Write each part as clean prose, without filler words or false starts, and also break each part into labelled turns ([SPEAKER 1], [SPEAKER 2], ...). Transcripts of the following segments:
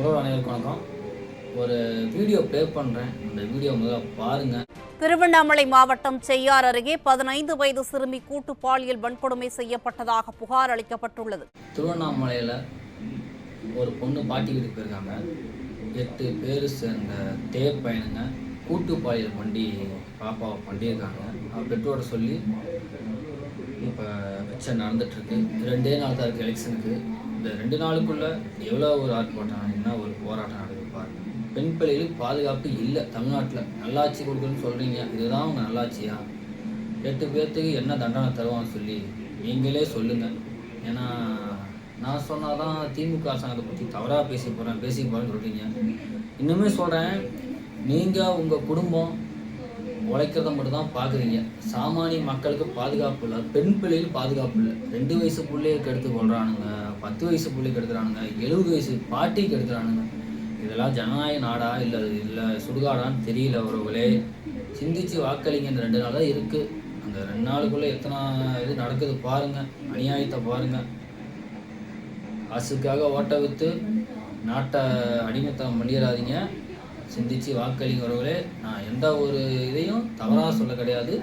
[SPEAKER 1] உறவு அனைவருக்கும் வணக்கம். ஒரு வீடியோ ப்ளே பண்ணுறேன், அந்த வீடியோ முதல்ல பாருங்கள்.
[SPEAKER 2] திருவண்ணாமலை மாவட்டம் செய்யார் அருகே 15 வயது சிறுமி கூட்டு பாலியல் வன்கொடுமை செய்யப்பட்டதாக புகார் அளிக்கப்பட்டுள்ளது.
[SPEAKER 1] திருவண்ணாமலையில் ஒரு பொண்ணு பாட்டி வீட்டுக்கு போயிருக்காங்க. 8 பேர் சேர்ந்த பையனுங்க கூட்டு பாலியல் பாப்பாவை பண்ணியிருக்காங்க. பெற்றோரை சொல்லி இப்போ வச்ச நடந்துகிட்ருக்கு. 2 நாள் தான் இருக்குது எலெக்ஷனுக்கு. இந்த 2 நாளுக்குள்ளே எவ்வளோ ஒரு ஆர்ப்பாட்டம், என்ன ஒரு போராட்டம் நடக்குது பாருங்க. பெண் பிள்ளைகளுக்கு பாதுகாப்பு இல்லை தமிழ்நாட்டில். நல்லாட்சி கொடுக்குன்னு சொல்கிறீங்க, இதுதான் அவங்க நல்லாட்சியா? 8 பேர்த்துக்கு என்ன தண்டனை தருவான்னு சொல்லி நீங்களே சொல்லுங்கள். ஏன்னா நான் சொன்னால் தான் திமுக அரசாங்கத்தை பற்றி தவறாக பேசிக்க போகிறேன்னு சொல்கிறீங்க. இன்னுமே சொல்கிறேன், நீங்கள் உங்கள் குடும்பம் உழைக்கிறத மட்டும் தான் பார்க்குறீங்க. சாமானிய மக்களுக்கு பாதுகாப்பு இல்லை, பெண் பிள்ளைகளுக்கு பாதுகாப்பு இல்லை. 2 வயசு பிள்ளையை கெடுத்து கொள்றானுங்க, 10 வயசு பிள்ளைக்கு எடுத்துறானுங்க, 70 வயசு பாட்டிக்கு எடுத்துறானுங்க. இதெல்லாம் ஜனநாயக நாடா இல்லை சுடுகாடான்னு தெரியல. உறவுகளே, சிந்திச்சு வாக்களிங்க. இந்த 2 நாள் தான் இருக்குது. அந்த 2 நாளுக்குள்ளே எத்தனை இது நடக்குது பாருங்கள். அநியாயத்தை பாருங்கள். காசுக்காக ஓட்ட விற்று நாட்டை அடிமைத்தனம் பண்ணிடாதீங்க. சிந்திச்சு வாக்களிங்க உறவுகளே. நான் எந்த ஒரு இதையும் தவறாக சொல்ல கிடையாது.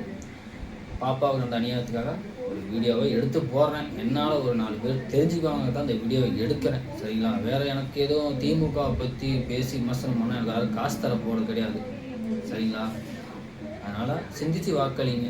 [SPEAKER 1] பாப்பாவுக்கு அந்த அநியாயத்துக்காக ஒரு வீடியோவை எடுத்து போடுறேன். என்னால் ஒரு 4 பேர் தெரிஞ்சுக்குவாங்க தான் இந்த வீடியோவை எடுக்கிறேன். சரிங்களா? வேறு எனக்கு எதுவும் திமுகவை பற்றி பேசி விமர்சனம் பண்ணால் எனக்கு யாரும் காசு தர போகிறது கிடையாது. சரிங்களா? அதனால் சிந்திச்சு வாக்களிங்க.